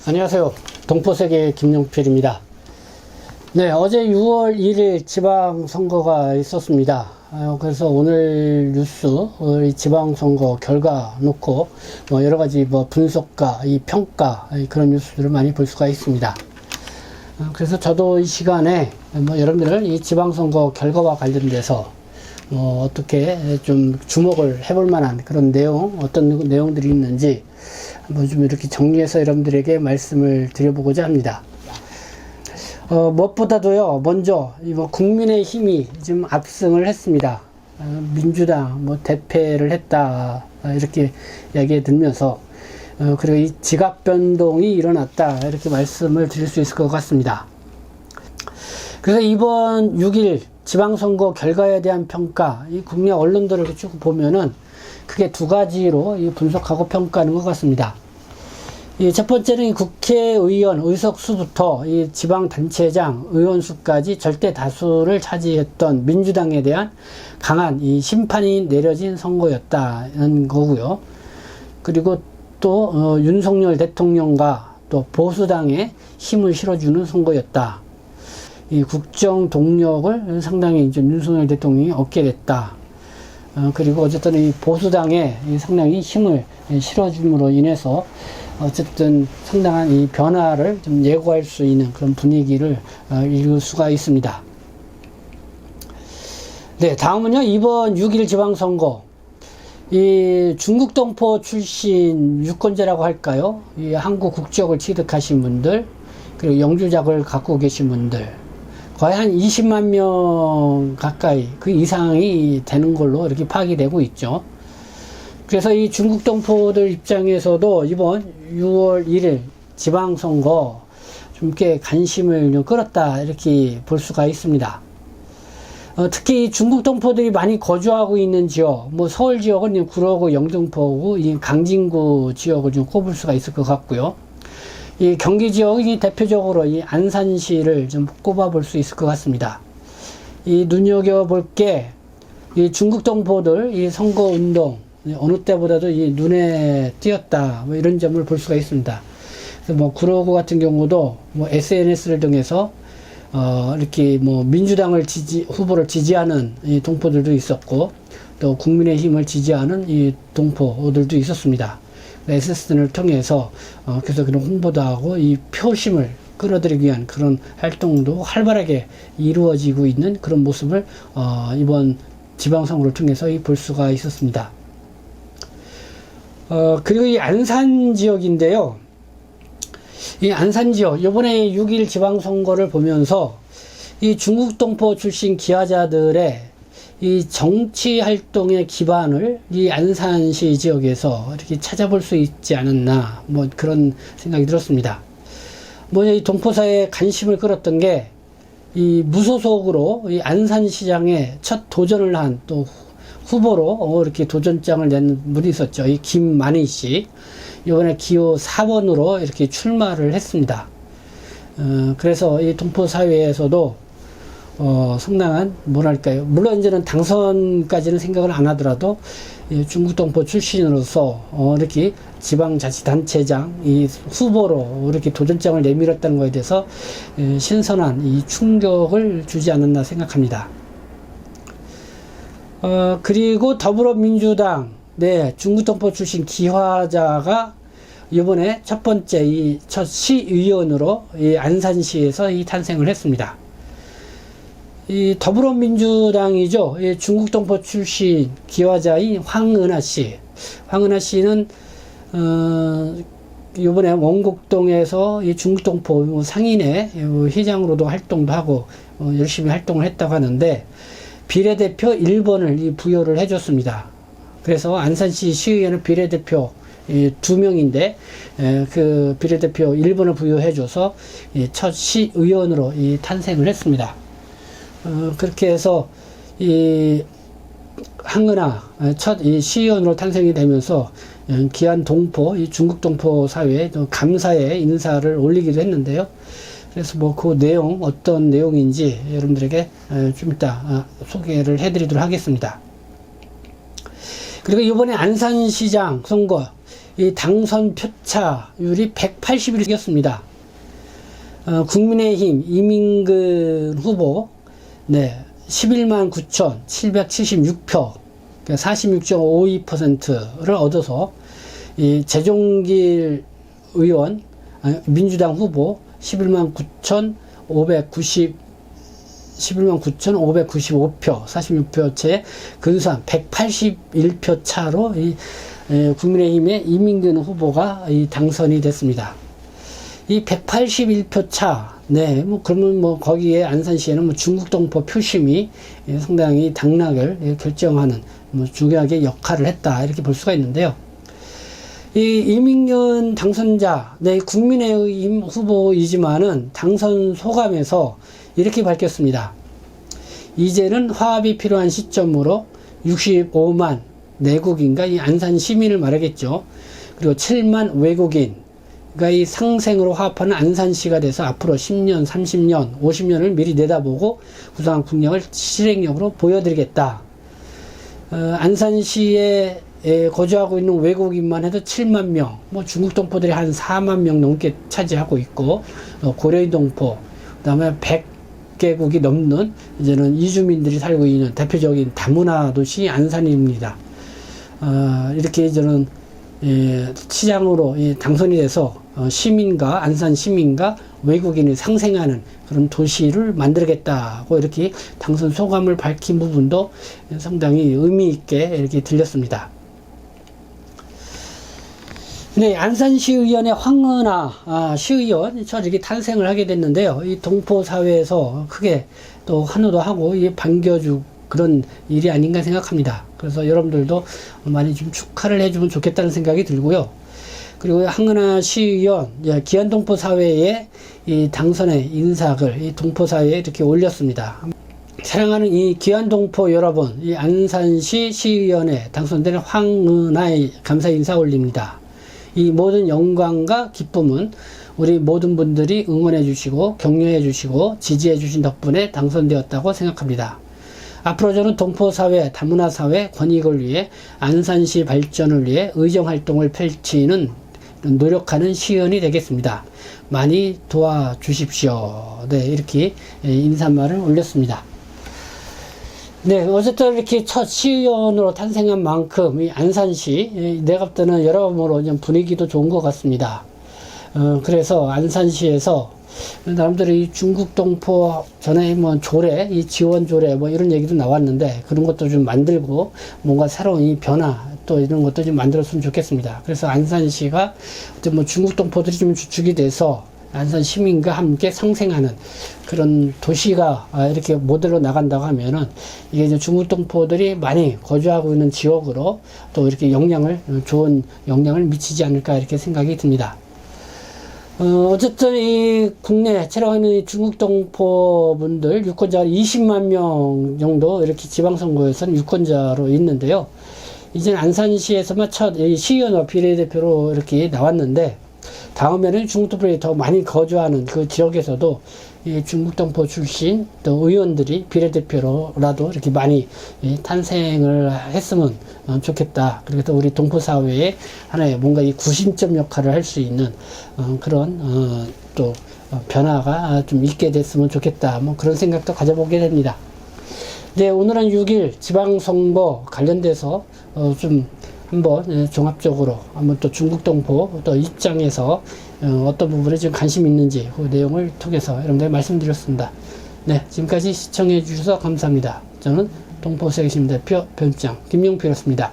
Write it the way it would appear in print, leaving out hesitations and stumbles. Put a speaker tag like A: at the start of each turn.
A: 안녕하세요. 동포세계 김용필입니다. 네, 어제 6월 1일 지방선거가 있었습니다. 그래서 오늘 뉴스, 지방선거 결과 놓고 여러가지 분석과 평가 그런 뉴스들을 많이 볼 수가 있습니다. 그래서 저도 이 시간에 여러분들 이 지방선거 결과와 관련돼서 어떻게 좀 주목을 해볼 만한 그런 내용, 어떤 내용들이 있는지 한번 좀 이렇게 정리해서 여러분들에게 말씀을 드려보고자 합니다. 무엇보다도요, 먼저 국민의힘이 지금 압승을 했습니다. 민주당 대패를 했다 이렇게 이야기에 들면서 그리고 이 지각 변동이 일어났다 이렇게 말씀을 드릴 수 있을 것 같습니다. 그래서 이번 6일 지방선거 결과에 대한 평가, 이 국내 언론들을 쭉 보면은 크게 두 가지로 분석하고 평가하는 것 같습니다. 첫 번째는 국회의원 의석수부터 이 지방단체장 의원수까지 절대 다수를 차지했던 민주당에 대한 강한 이 심판이 내려진 선거였다는 거고요. 그리고 또 윤석열 대통령과 또 보수당에 힘을 실어주는 선거였다. 이 국정 동력을 상당히 좀 윤석열 대통령이 얻게 됐다. 그리고 어쨌든 이 보수당에 상당히 힘을 실어줌으로 인해서 어쨌든 상당한 이 변화를 좀 예고할 수 있는 그런 분위기를 읽을 수가 있습니다. 네, 다음은요, 이번 6일 지방선거. 이 중국 동포 출신 유권자라고 할까요? 이 한국 국적을 취득하신 분들, 그리고 영주jak을 갖고 계신 분들, 거의 한 20만 명 가까이 그 이상이 되는 걸로 이렇게 파악이 되고 있죠. 그래서 이 중국 동포들 입장에서도 이번 6월 1일 지방선거 좀 이렇게 관심을 좀 끌었다 이렇게 볼 수가 있습니다. 특히 중국 동포들이 많이 거주하고 있는 지역, 서울 지역은 구로구, 영등포구, 이 강진구 지역을 좀 꼽을 수가 있을 것 같고요. 이 경기 지역이 대표적으로 이 안산시를 좀 꼽아 볼 수 있을 것 같습니다. 이 눈여겨볼 게 이 중국 동포들 이 선거 운동 어느 때보다도 이 눈에 띄었다 이런 점을 볼 수가 있습니다. 그래서 구로구 같은 경우도 SNS를 통해서 이렇게 민주당을 후보를 지지하는 이 동포들도 있었고 또 국민의힘을 지지하는 이 동포들도 있었습니다. SNS를 통해서 계속 그런 홍보도 하고 이 표심을 끌어들이기 위한 그런 활동도 활발하게 이루어지고 있는 그런 모습을 이번 지방선거를 통해서 볼 수가 있었습니다. 그리고 이 안산 지역인데요. 이 안산 지역, 이번에 6일 지방선거를 보면서 이 중국 동포 출신 기하자들의 이 정치 활동의 기반을 이 안산시 지역에서 이렇게 찾아볼 수 있지 않았나, 그런 생각이 들었습니다. 이 동포사에 관심을 끌었던 게, 이 무소속으로 이 안산시장에 첫 도전을 한 또 후보로 이렇게 도전장을 낸 분이 있었죠. 이 김만희 씨. 이번에 기호 4번으로 이렇게 출마를 했습니다. 그래서 이 동포사회에서도 상당한, 물론 이제는 당선까지는 생각을 안 하더라도, 중국 동포 출신으로서, 이렇게 지방자치단체장, 이 후보로 이렇게 도전장을 내밀었다는 것에 대해서, 신선한 이 충격을 주지 않았나 생각합니다. 그리고 더불어민주당, 중국 동포 출신 기하자가 이번에 첫 번째 첫 시의원으로 이 안산시에서 탄생을 했습니다. 이 더불어민주당이죠. 중국 동포 출신 기하자인 황은하 씨. 황은하 씨는 이번에 원곡동에서 이 중국 동포 상인회 회장으로도 활동도 하고 열심히 활동을 했다고 하는데 비례대표 1번을 부여를 해줬습니다. 그래서 안산시 시의회는 비례대표 2명인데 그 비례대표 1번을 부여해줘서 첫 시의원으로 탄생을 했습니다. 그렇게 해서 이 황은하 첫 시의원으로 탄생이 되면서 귀한 동포, 이 중국 동포 사회에 감사의 인사를 올리기도 했는데요. 그래서 그 내용, 어떤 내용인지 여러분들에게 좀 이따 소개를 해드리도록 하겠습니다. 그리고 이번에 안산시장 선거, 이 당선 표차율이 180을 국민의힘 이민근 후보, 네, 11만 9,776표, 46.52%를 얻어서, 이 재종길 의원, 민주당 후보 11만 9,595표, 46표 채 근소한 181표 차로 국민의힘의 이민근 후보가 당선이 됐습니다. 이 181표 차, 네, 그러면 거기에 안산시에는 중국동포 표심이 상당히 당락을 결정하는 중요하게 역할을 했다, 이렇게 볼 수가 있는데요. 이 이민근 당선자, 네, 국민의힘 후보이지만은 당선 소감에서 이렇게 밝혔습니다. 이제는 화합이 필요한 시점으로 65만 내국인과 이 안산 시민을 말하겠죠. 그리고 7만 외국인, 그러니까 이 상생으로 화합하는 안산시가 돼서 앞으로 10년, 30년, 50년을 미리 내다보고 구상한 국력을 실행력으로 보여드리겠다. 안산시에 거주하고 있는 외국인만 해도 7만 명, 중국 동포들이 한 4만 명 넘게 차지하고 있고, 고려인 동포, 그 다음에 100개국이 넘는 이제는 이주민들이 살고 있는 대표적인 다문화 도시 안산입니다. 이렇게 저는 시장으로 당선이 돼서 시민과 안산 시민과 외국인이 상생하는 그런 도시를 만들겠다고 이렇게 당선 소감을 밝힌 부분도 상당히 의미 있게 이렇게 들렸습니다. 네, 안산시의원의 황은하 시의원 저렇게 탄생을 하게 됐는데요. 이 동포 사회에서 크게 또 환호도 하고 반겨주 그런 일이 아닌가 생각합니다. 그래서 여러분들도 많이 좀 축하를 해주면 좋겠다는 생각이 들고요. 그리고 황은하 시의원 기안동포 사회의 이 당선의 인사글 이 동포 사회에 이렇게 올렸습니다. 사랑하는 이 기안동포 여러분, 이 안산시 시의원에 당선된 황은하의 감사 인사 올립니다. 이 모든 영광과 기쁨은 우리 모든 분들이 응원해 주시고 격려해 주시고 지지해 주신 덕분에 당선되었다고 생각합니다. 앞으로 저는 동포사회, 다문화사회 권익을 위해 안산시 발전을 위해 의정활동을 펼치는 노력하는 시의원이 되겠습니다. 많이 도와주십시오. 네, 이렇게 인사말을 올렸습니다. 네, 어쨌든 이렇게 첫 시의원으로 탄생한 만큼 이 안산시 내가 볼 때는 여러모로 분위기도 좋은 것 같습니다. 그래서 안산시에서 나름대로 이 중국 동포 전에 조례, 이 지원 조례 이런 얘기도 나왔는데 그런 것도 좀 만들고 뭔가 새로운 이 변화 또 이런 것도 좀 만들었으면 좋겠습니다. 그래서 안산시가 중국 동포들이 좀 주축이 돼서 안산 시민과 함께 상생하는 그런 도시가 이렇게 모델로 나간다고 하면은 이게 이제 중국 동포들이 많이 거주하고 있는 지역으로 또 이렇게 좋은 영향을 미치지 않을까 이렇게 생각이 듭니다. 어쨌든 이 국내 체류하는 중국 동포 분들 유권자가 20만 명 정도 이렇게 지방선거에서는 유권자로 있는데요. 이제 안산시에서만 첫 시의원 비례대표로 이렇게 나왔는데 다음에는 중국 동포들이 더 많이 거주하는 그 지역에서도 이 중국 동포 출신 또 의원들이 비례대표로라도 이렇게 많이 탄생을 했으면 좋겠다. 그리고 또 우리 동포 사회에 하나의 뭔가 이 구심점 역할을 할 수 있는 그런 또 변화가 좀 있게 됐으면 좋겠다. 그런 생각도 가져보게 됩니다. 네, 오늘은 6일 지방선거 관련돼서 좀 한번 종합적으로 한번 또 중국 동포 또 입장에서 어떤 부분에 지금 관심이 있는지 그 내용을 통해서 여러분들 말씀드렸습니다. 네, 지금까지 시청해 주셔서 감사합니다. 저는 동포세계시민대표 변장 김용표였습니다.